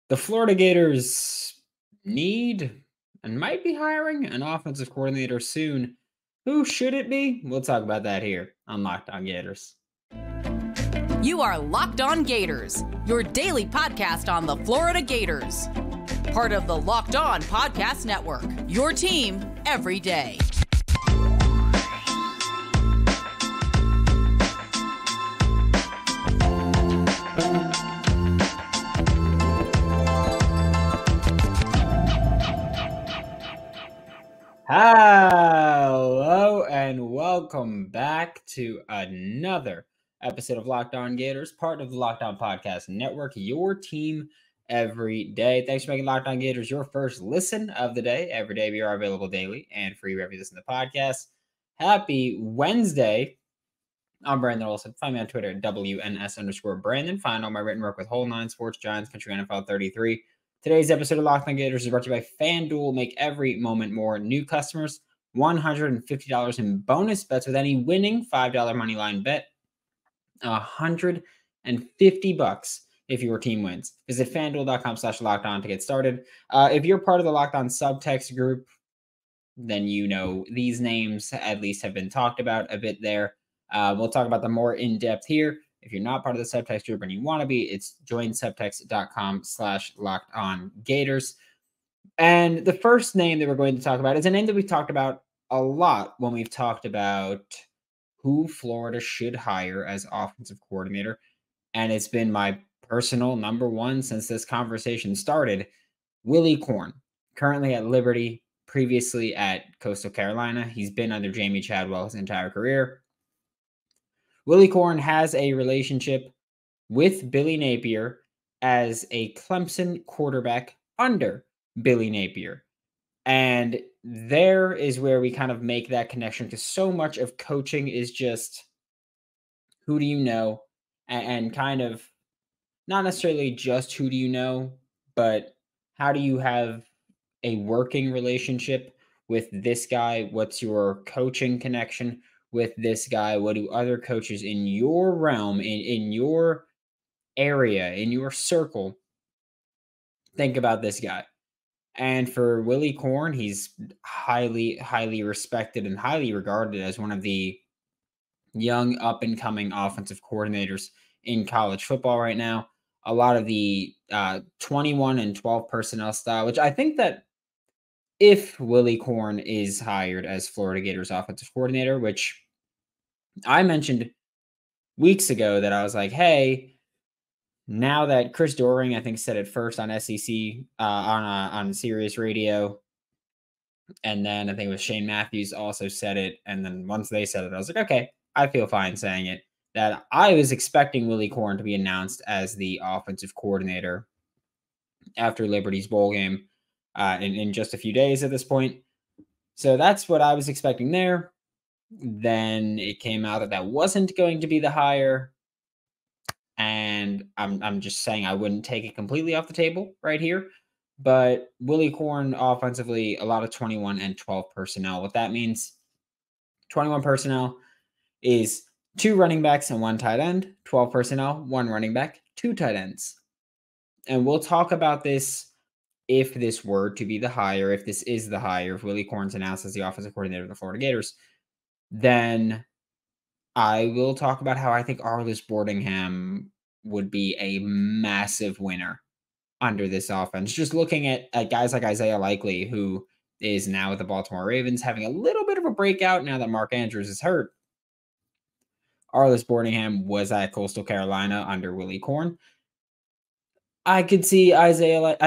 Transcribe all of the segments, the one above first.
The Florida Gators need and might be hiring an offensive coordinator soon. Who should it be? We'll talk about that here on Locked On Gators. You are Locked On Gators, your daily podcast on the Florida Gators. Part of the Locked On Podcast Network, your team every day. Hello and welcome back to another episode of Locked On Gators, part of the Locked On Podcast Network, your team every day. Thanks for making Locked On Gators your first listen of the day. Every day we are available daily and free wherever you listen to the podcast. Happy Wednesday. I'm Brennan Olsen. Find me on Twitter at WNS_Brandon. Find all my written work with Whole Nine Sports, Giants, Country NFL 33. Today's episode of Locked On Gators is brought to you by FanDuel. Make every moment more. New customers, $150 in bonus bets with any winning $5 moneyline bet. $150 if your team wins. Visit FanDuel.com/LockedOn to get started. If you're part of the Locked On subtext group, then you know these names at least have been talked about a bit there. We'll talk about them more in depth here. If you're not part of the subtext group and you want to be, it's joinsubtext.com/LockedOnGators. And the first name that we're going to talk about is a name that we've talked about a lot when we've talked about who Florida should hire as offensive coordinator. And it's been my personal number one since this conversation started. Willy Korn, currently at Liberty, previously at Coastal Carolina. He's been under Jamie Chadwell his entire career. Willy Korn has a relationship with Billy Napier as a Clemson quarterback under Billy Napier. And there is where we kind of make that connection, because so much of coaching is just who do you know, and kind of not necessarily just who do you know, but how do you have a working relationship with this guy? What's your coaching connection with this guy? What do other coaches in your realm, in your area, in your circle think about this guy? And for Willy Korn, he's highly, highly respected and highly regarded as one of the young up-and-coming offensive coordinators in college football right now. A lot of the 21 and 12 personnel style, which I think that if Willy Korn is hired as Florida Gators offensive coordinator, which I mentioned weeks ago that I was like, hey, now that Chris Doering, I think, said it first on SEC, on Sirius Radio, and then I think it was Shane Matthews also said it, and then once they said it, I was like, okay, I feel fine saying it, that I was expecting Willy Korn to be announced as the offensive coordinator after Liberty's bowl game in just a few days at this point. So that's what I was expecting there. Then it came out that that wasn't going to be the hire. And I'm just saying I wouldn't take it completely off the table right here. But Willy Korn offensively, a lot of 21 and 12 personnel. What that means, 21 personnel is 2 running backs and 1 tight end. 12 personnel, 1 running back, 2 tight ends. And we'll talk about this if this were to be the hire, if this is the hire, if Willy Korn's announced as the offensive coordinator of the Florida Gators, then I will talk about how I think Arlis Boardingham would be a massive winner under this offense. Just looking at guys like Isaiah Likely, who is now with the Baltimore Ravens, having a little bit of a breakout now that Mark Andrews is hurt. Arlis Boardingham was at Coastal Carolina under Willy Korn. I could see Arlis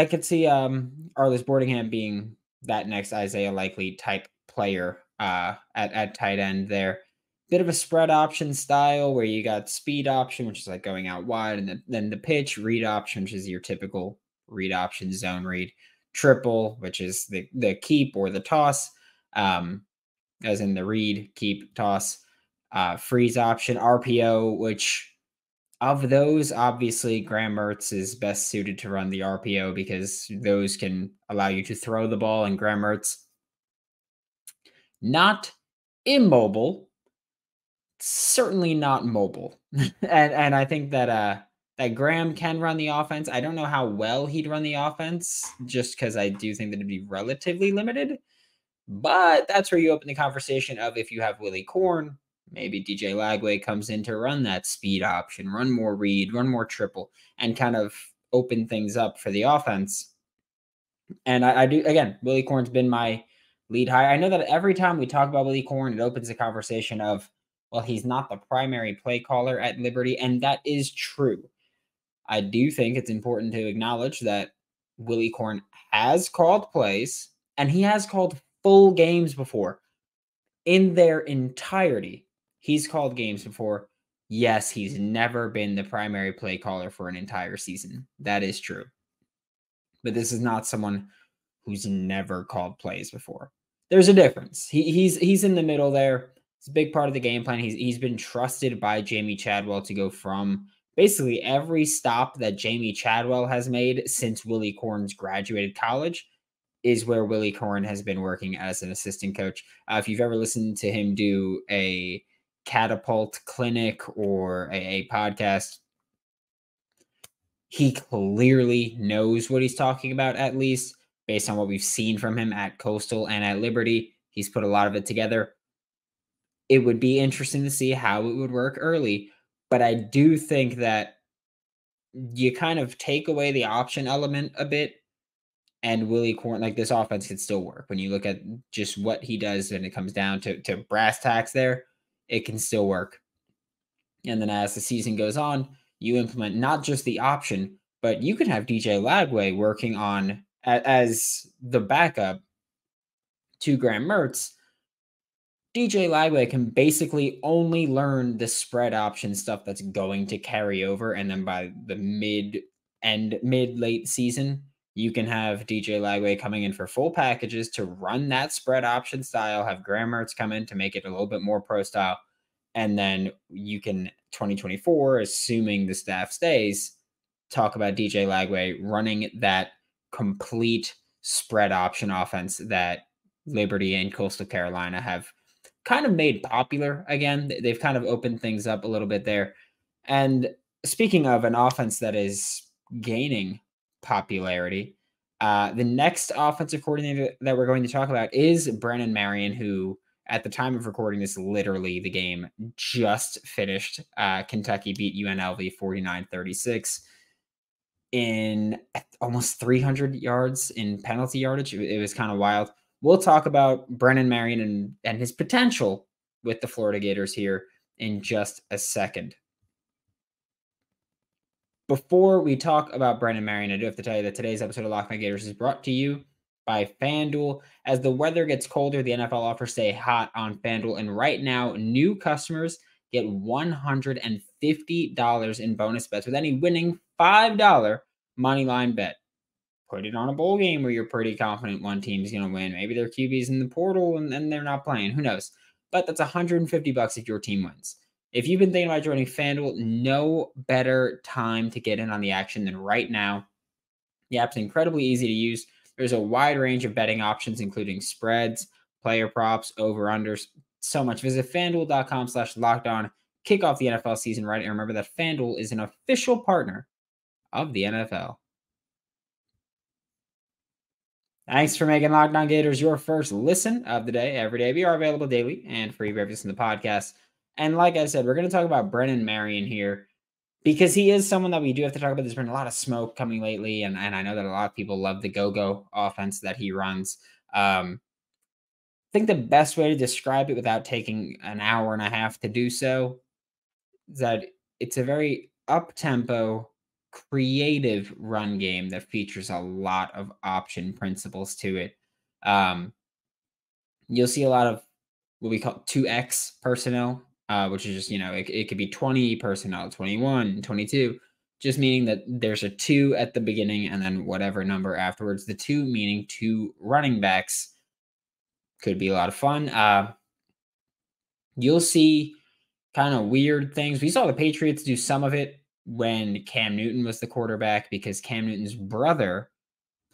Boardingham being that next Isaiah Likely type player at tight end there. Bit of a spread option style where you got speed option, which is like going out wide, and then the pitch, read option, which is your typical read option, zone read, triple, which is the keep or the toss, as in the read, keep, toss, freeze option, RPO, which of those, obviously Graham Mertz is best suited to run the RPO because those can allow you to throw the ball, and Graham Mertz, not immobile, certainly not mobile. and I think that that Graham can run the offense. I don't know how well he'd run the offense, just because I do think that it'd be relatively limited. But that's where you open the conversation of, if you have Willy Korn, maybe DJ Lagway comes in to run that speed option, run more read, run more triple, and kind of open things up for the offense. And I do, again, Willy Korn's been my lead hire. I know that every time we talk about Willy Korn, it opens the conversation of, well, he's not the primary play caller at Liberty, and that is true. I do think it's important to acknowledge that Willy Korn has called plays, and he has called full games before. In their entirety, he's called games before. Yes, he's never been the primary play caller for an entire season. That is true. But this is not someone who's never called plays before. There's a difference. He's in the middle there. It's a big part of the game plan. He's been trusted by Jamie Chadwell to go from basically every stop that Jamie Chadwell has made since Willy Korn's graduated college is where Willy Korn has been working as an assistant coach. If you've ever listened to him do a catapult clinic or a podcast, he clearly knows what he's talking about, at least based on what we've seen from him at Coastal and at Liberty. He's put a lot of it together. It would be interesting to see how it would work early, but I do think that you kind of take away the option element a bit, and Willy Korn, like, this offense could still work. When you look at just what he does when it comes down to brass tacks there, it can still work. And then as the season goes on, you implement not just the option, but you can have DJ Lagway working on as the backup to Graham Mertz. DJ Lagway can basically only learn the spread option stuff that's going to carry over. And then by the mid-late season, you can have DJ Lagway coming in for full packages to run that spread option style, have Graham Mertz come in to make it a little bit more pro style. And then you can, 2024, assuming the staff stays, talk about DJ Lagway running that complete spread option offense that Liberty and Coastal Carolina have kind of made popular again. They've kind of opened things up a little bit there. And speaking of an offense that is gaining popularity, the next offensive coordinator that we're going to talk about is Brennan Marion, who at the time of recording this, literally the game just finished. Kentucky beat UNLV 49-36 in almost 300 yards in penalty yardage. It was kind of wild. We'll talk about Brennan Marion and his potential with the Florida Gators here in just a second. Before we talk about Brennan Marion, I do have to tell you that today's episode of Locked On Gators is brought to you by FanDuel. As the weather gets colder, the NFL offers stay hot on FanDuel. And right now, new customers get $150 in bonus bets with any winning $5 moneyline bet. Put it on a bowl game where you're pretty confident one team's going to win. Maybe their QB's in the portal and they're not playing. Who knows? But that's $150 if your team wins. If you've been thinking about joining FanDuel, no better time to get in on the action than right now. The app's incredibly easy to use. There's a wide range of betting options, including spreads, player props, over-unders, so much. Visit FanDuel.com/lockedon. Kick off the NFL season right. And remember that FanDuel is an official partner of the NFL. Thanks for making Locked On Gators your first listen of the day every day. We are available daily and free for everything in the podcast. And like I said, we're going to talk about Brennan Marion here because he is someone that we do have to talk about. There's been a lot of smoke coming lately, and I know that a lot of people love the go-go offense that he runs. I think the best way to describe it without taking an hour and a half to do so is that it's a very up-tempo, creative run game that features a lot of option principles to it. You'll see a lot of what we call 2X personnel, which is just, it could be 20 personnel, 21, 22, just meaning that there's a 2 at the beginning and then whatever number afterwards. The 2 meaning 2 running backs. Could be a lot of fun. You'll see kind of weird things. We saw the Patriots do some of it when Cam Newton was the quarterback because Cam Newton's brother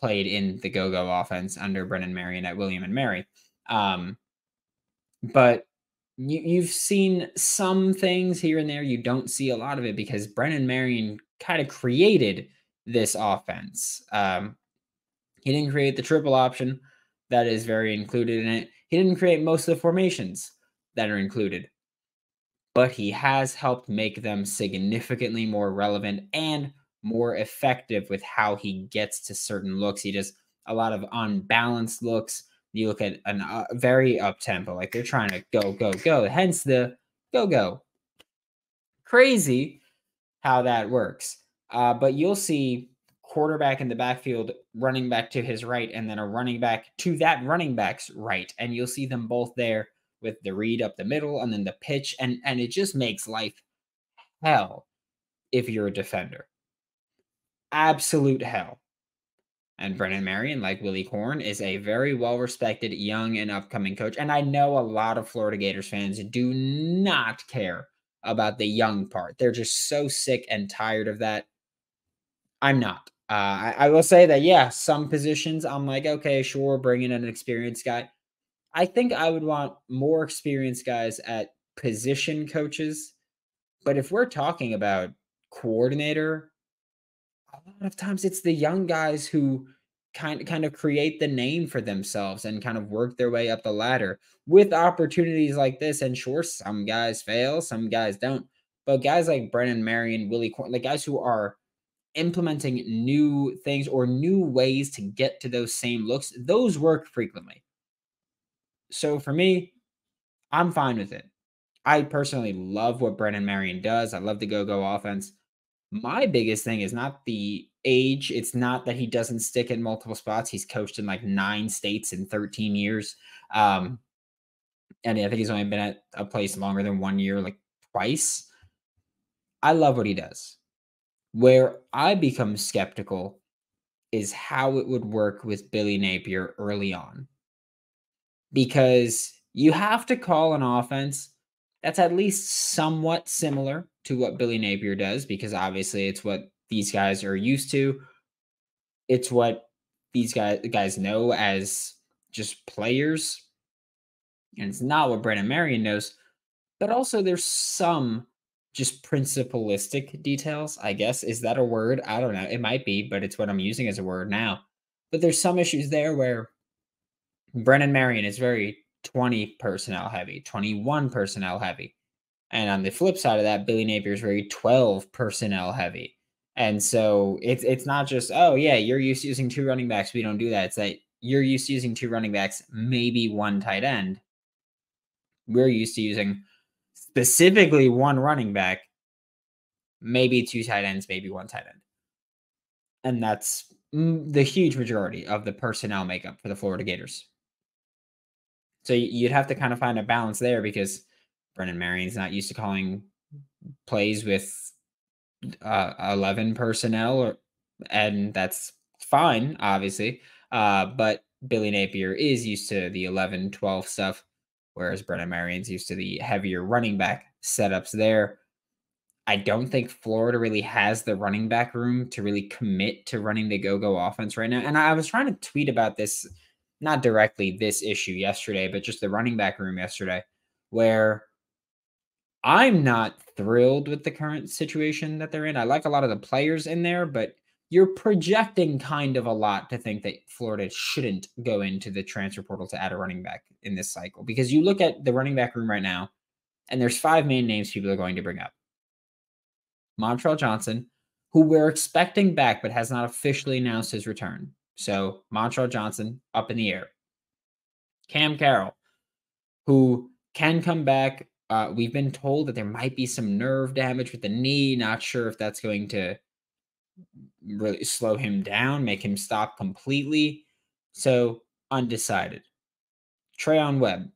played in the go-go offense under Brennan Marion at William and Mary. But you've seen some things here and there. You don't see a lot of it because Brennan Marion kind of created this offense. He didn't create the triple option that is very included in it. He didn't create most of the formations that are included, but he has helped make them significantly more relevant and more effective with how he gets to certain looks. He does a lot of unbalanced looks. You look at a very up tempo, like they're trying to go, go, go. Hence the go, go. Crazy how that works. But you'll see quarterback in the backfield, running back to his right, and then a running back to that running back's right. And you'll see them both there with the read up the middle and then the pitch. And it just makes life hell if you're a defender. Absolute hell. And Brennan Marion, like Willy Korn, is a very well-respected young and upcoming coach. And I know a lot of Florida Gators fans do not care about the young part. They're just so sick and tired of that. I'm not. I will say that, yeah, some positions I'm like, okay, sure, bring in an experienced guy. I think I would want more experienced guys at position coaches. But if we're talking about coordinator, a lot of times it's the young guys who kind of create the name for themselves and kind of work their way up the ladder with opportunities like this. And sure, some guys fail, some guys don't. But guys like Brennan, Marion, Willy, the guys who are implementing new things or new ways to get to those same looks, those work frequently. So for me, I'm fine with it. I personally love what Brennan Marion does. I love the go-go offense. My biggest thing is not the age. It's not that he doesn't stick in multiple spots. He's coached in like 9 states in 13 years. And I think he's only been at a place longer than 1 year, like twice. I love what he does. Where I become skeptical is how it would work with Billy Napier early on. Because you have to call an offense that's at least somewhat similar to what Billy Napier does, because obviously it's what these guys are used to. It's what these guys know as just players. And it's not what Brennan Marion knows. But also there's some just principalistic details, I guess. Is that a word? I don't know. It might be, but it's what I'm using as a word now. But there's some issues there where Brennan Marion is very 20 personnel heavy, 21 personnel heavy. And on the flip side of that, Billy Napier is very 12 personnel heavy. And so it's not just, oh, yeah, you're used to using 2 running backs. We don't do that. It's that you're used to using 2 running backs, maybe 1 tight end. We're used to using specifically 1 running back, maybe 2 tight ends, maybe 1 tight end. And that's the huge majority of the personnel makeup for the Florida Gators. So you'd have to kind of find a balance there, because Brennan Marion's not used to calling plays with 11 personnel, and that's fine, obviously. But Billy Napier is used to the 11, 12 stuff, whereas Brennan Marion's used to the heavier running back setups there. I don't think Florida really has the running back room to really commit to running the go-go offense right now. And I was trying to tweet about this, not directly this issue yesterday, but just the running back room yesterday, where I'm not thrilled with the current situation that they're in. I like a lot of the players in there, but you're projecting kind of a lot to think that Florida shouldn't go into the transfer portal to add a running back in this cycle. Because you look at the running back room right now, and there's 5 main names people are going to bring up. Montrell Johnson, who we're expecting back but has not officially announced his return. So Montrell Johnson up in the air. Cam Carroll, who can come back. We've been told that there might be some nerve damage with the knee. Not sure if that's going to really slow him down, make him stop completely. So undecided. Treyon Webb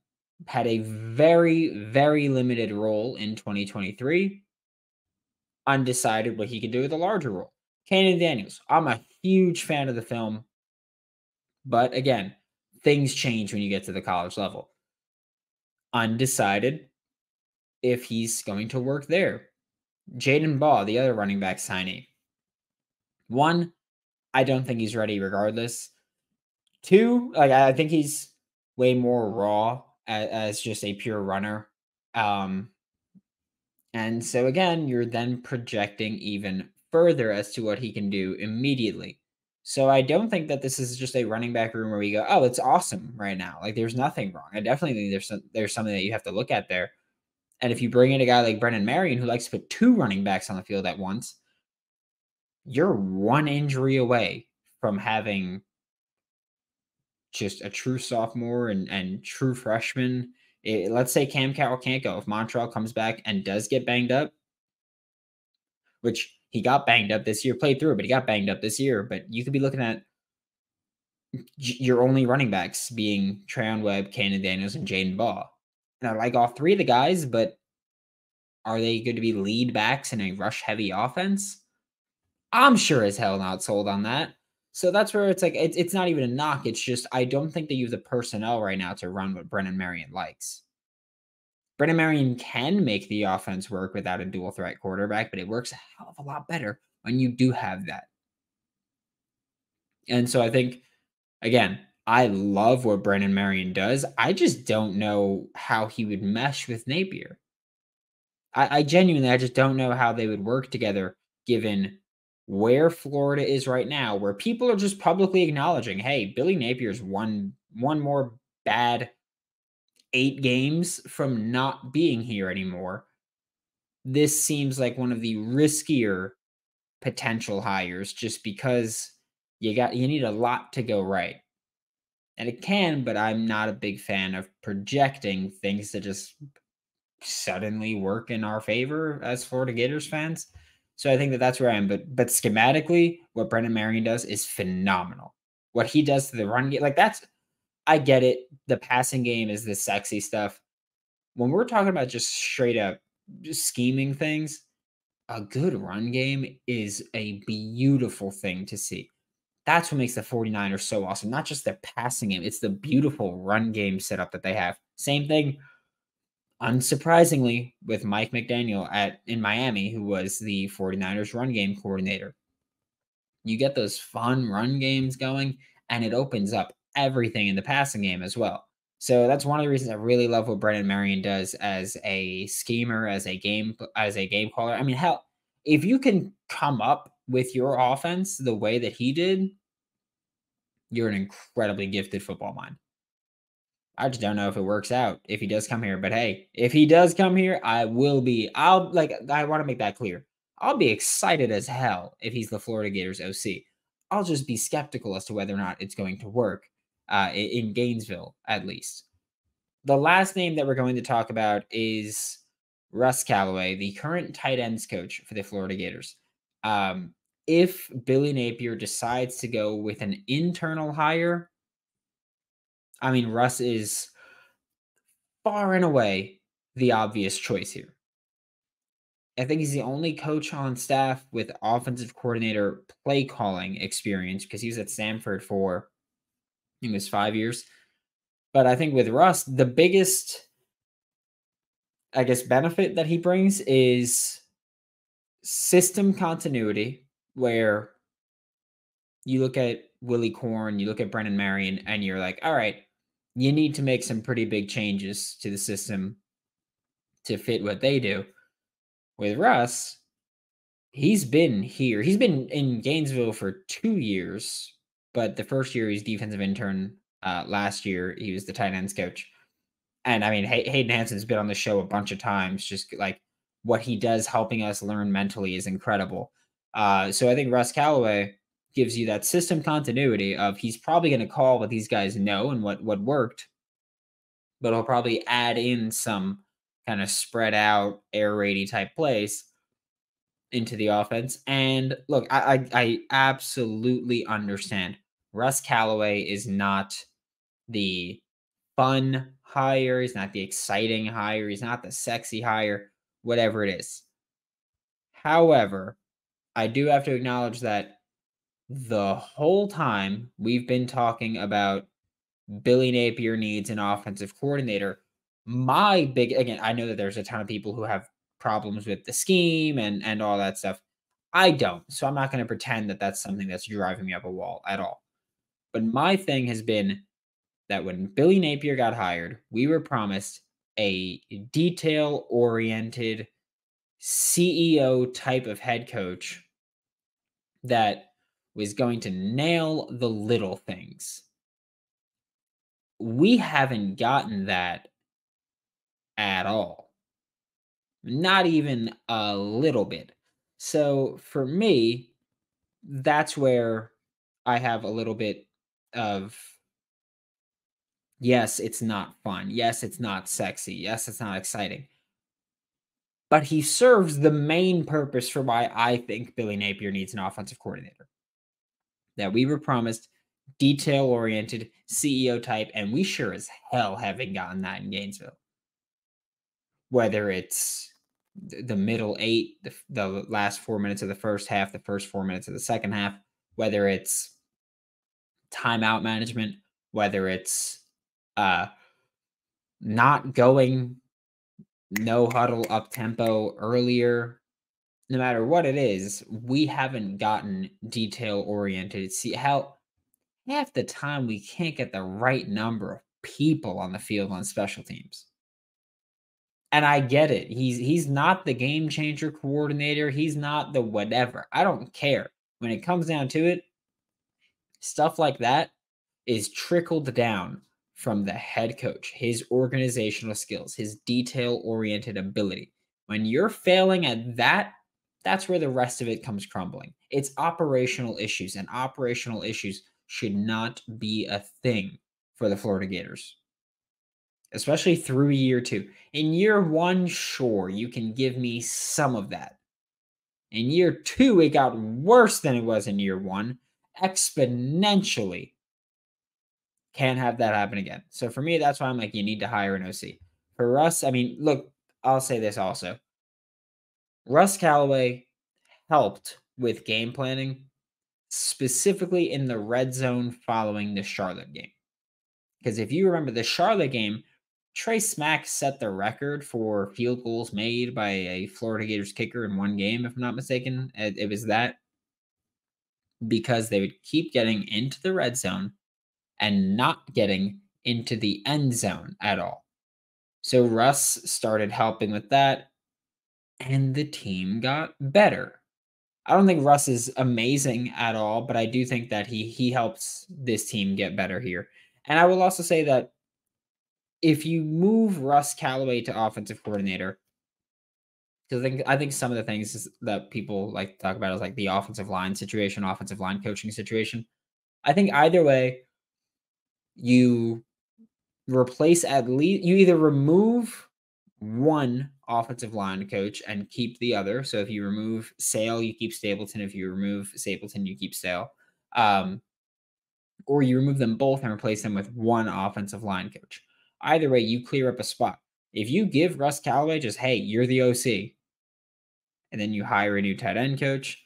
had a very, very limited role in 2023. Undecided what he could do with a larger role. Kanan Daniels. I'm a huge fan of the film. But again, things change when you get to the college level. Undecided if he's going to work there. Jaden Baugh, the other running back signee. 1, I don't think he's ready regardless. 2, I think he's way more raw as just a pure runner. And so again, you're then projecting even further as to what he can do immediately. So I don't think that this is just a running back room where we go, oh, it's awesome right now. Like there's nothing wrong. I definitely think there's something that you have to look at there. And if you bring in a guy like Brennan Marion who likes to put 2 running backs on the field at once, you're 1 injury away from having just a true sophomore and true freshman. Let's say Cam Carroll can't go. If Montreal comes back and does get banged up, which he got banged up this year, played through it, but he got banged up this year. But you could be looking at your only running backs being Trayon Webb, Cannon Daniels, and Jaden Baugh. And I like all 3 of the guys, but are they going to be lead backs in a rush-heavy offense? I'm sure as hell not sold on that. So that's where it's like, it's not even a knock. It's just, I don't think that you have the personnel right now to run what Brennan Marion likes. Brennan Marion can make the offense work without a dual threat quarterback, but it works a hell of a lot better when you do have that. And so I think, again, I love what Brennan Marion does. I just don't know how he would mesh with Napier. I genuinely, I just don't know how they would work together given where Florida is right now, where people are just publicly acknowledging, hey, Billy Napier's one more bad 8 games from not being here anymore. This seems like one of the riskier potential hires just because you need a lot to go right. And it can, but I'm not a big fan of projecting things that just suddenly work in our favor as Florida Gators fans. So I think that that's where I am. But schematically, what Brennan Marion does is phenomenal. What he does to the run game, like I get it. The passing game is the sexy stuff. When we're talking about just straight up just scheming things, a good run game is a beautiful thing to see. That's what makes the 49ers so awesome. Not just their passing game, it's the beautiful run game setup that they have. Same thing, unsurprisingly, with Mike McDaniel in Miami, who was the 49ers run game coordinator. You get those fun run games going, and it opens up everything in the passing game as well. So that's one of the reasons I really love what Brennan Marion does as a schemer, as a game caller. I mean, hell, if you can come up with your offense the way that he did, you're an incredibly gifted football mind. I just don't know if it works out if he does come here. But hey, if he does come here, I want to make that clear. I'll be excited as hell if he's the Florida Gators OC. I'll just be skeptical as to whether or not it's going to work in Gainesville, at least. The last name that we're going to talk about is Russ Callaway, the current tight ends coach for the Florida Gators. If Billy Napier decides to go with an internal hire, I mean, Russ is far and away the obvious choice here. I think he's the only coach on staff with offensive coordinator play calling experience because he was at Stanford for, I think it was 5 years. But I think with Russ, the biggest, I guess, benefit that he brings is system continuity, where you look at Willy Korn, you look at Brennan Marion, and you're like, all right, you need to make some pretty big changes to the system to fit what they do. With Russ, he's been here. He's been in Gainesville for 2 years, but the first year he's defensive intern. Last year, he was the tight ends coach. And I mean, Hayden Hanson's been on the show a bunch of times. Just like what he does helping us learn mentally is incredible. So I think Russ Callaway gives you that system continuity of he's probably going to call what these guys know and what worked, but he'll probably add in some kind of spread out air raidy type plays into the offense. And look, I absolutely understand. Russ Callaway is not the fun hire. He's not the exciting hire. He's not the sexy hire, whatever it is. However, I do have to acknowledge that the whole time we've been talking about Billy Napier needs an offensive coordinator, again, I know that there's a ton of people who have problems with the scheme and all that stuff. I don't. So I'm not going to pretend that that's something that's driving me up a wall at all. But my thing has been that when Billy Napier got hired, we were promised a detail-oriented CEO type of head coach that was going to nail the little things. We haven't gotten that at all. Not even a little bit. So for me, that's where I have a little bit of, yes, it's not fun. Yes, it's not sexy. Yes, it's not exciting. But he serves the main purpose for why I think Billy Napier needs an offensive coordinator. That we were promised detail-oriented CEO type, and we sure as hell haven't gotten that in Gainesville. Whether it's the middle 8, the last 4 minutes of the first half, the first 4 minutes of the second half, whether it's timeout management, whether it's not going no huddle up tempo earlier, no matter what it is, we haven't gotten detail oriented. See how half the time we can't get the right number of people on the field on special teams. And I get it. He's not the game changer coordinator. He's not the whatever. I don't care. When it comes down to it, stuff like that is trickled down from the head coach, his organizational skills, his detail-oriented ability. When you're failing at that, that's where the rest of it comes crumbling. It's operational issues, and operational issues should not be a thing for the Florida Gators, especially through year 2. In year 1, sure, you can give me some of that. In year 2, it got worse than it was in year 1, exponentially. Can't have that happen again. So for me, that's why I'm like, you need to hire an OC. For Russ, I mean, look, I'll say this also. Russ Callaway helped with game planning, specifically in the red zone following the Charlotte game. Because if you remember the Charlotte game, Trey Smack set the record for field goals made by a Florida Gators kicker in one game, if I'm not mistaken. It was that because they would keep getting into the red zone and not getting into the end zone at all. So Russ started helping with that, and the team got better. I don't think Russ is amazing at all, but I do think that he helps this team get better here. And I will also say that if you move Russ Callaway to offensive coordinator, because I think some of the things that people like to talk about is like the offensive line situation, offensive line coaching situation. I think either way, you replace you either remove one offensive line coach and keep the other. So if you remove Sale, you keep Stapleton. If you remove Stapleton, you keep Sale. Or you remove them both and replace them with one offensive line coach. Either way, you clear up a spot. If you give Russ Callaway just, hey, you're the OC, and then you hire a new tight end coach,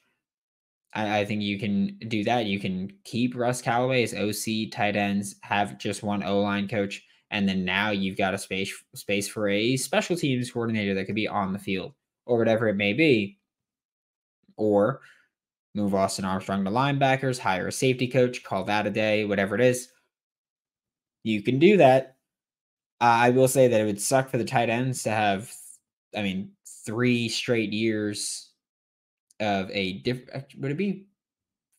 I think you can do that. You can keep Russ Callaway as OC, tight ends, have just one O-line coach, and then now you've got a space for a special teams coordinator that could be on the field or whatever it may be. Or move Austin Armstrong to linebackers, hire a safety coach, call that a day, whatever it is. You can do that. I will say that it would suck for the tight ends to have, 3 straight years of a different. Would it be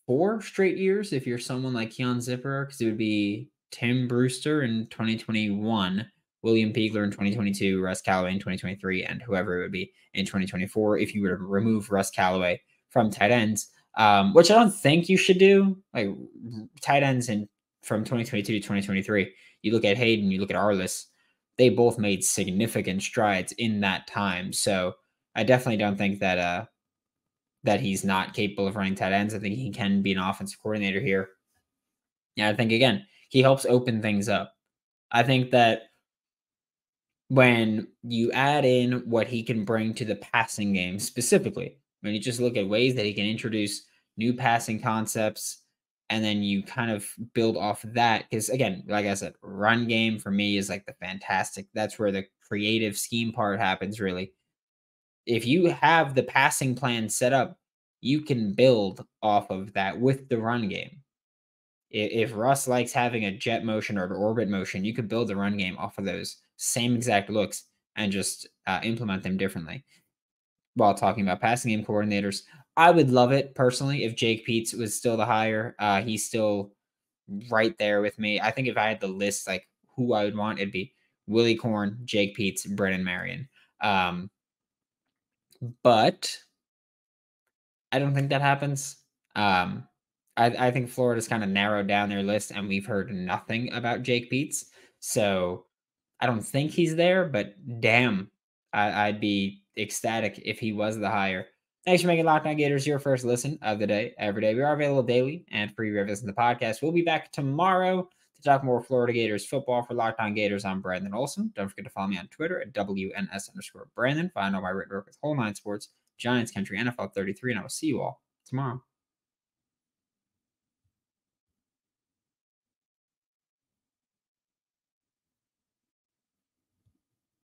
4 straight years if you're someone like Keon Zipper? Because it would be Tim Brewster in 2021, William Piegler in 2022, Russ Callaway in 2023, and whoever it would be in 2024 if you were to remove Russ Callaway from tight ends, which I don't think you should do. Like tight ends from 2022 to 2023, you look at Hayden, you look at Arliss, they both made significant strides in that time. So I definitely don't think that that he's not capable of running tight ends. I think he can be an offensive coordinator here. Yeah, I think, again, he helps open things up. I think that when you add in what he can bring to the passing game specifically, when you just look at ways that he can introduce new passing concepts, and then you kind of build off of that. Because, again, like I said, run game for me is like the fantastic. That's where the creative scheme part happens, really. If you have the passing plan set up, you can build off of that with the run game. If Russ likes having a jet motion or an orbit motion, you could build the run game off of those same exact looks and just implement them differently. While talking about passing game coordinators, I would love it personally if Jake Peetz was still the hire. He's still right there with me. I think if I had the list, like who I would want, it'd be Willy Korn, Jake Peetz, Brennan, Marion. But I don't think that happens. I think Florida's kind of narrowed down their list, and we've heard nothing about Jake Peetz. So I don't think he's there, but damn, I'd be ecstatic if he was the hire. Thanks for making Locked On Gators your first listen of the day every day. We are available daily and free wherever you listen to the podcast. We'll be back tomorrow to talk more Florida Gators football. For Locked On Gators, I'm Brennan Olsen. Don't forget to follow me on Twitter at WNS_Brandon. Find all my written work with Whole Nine Sports, Giants Country, NFL 33, and I will see you all tomorrow.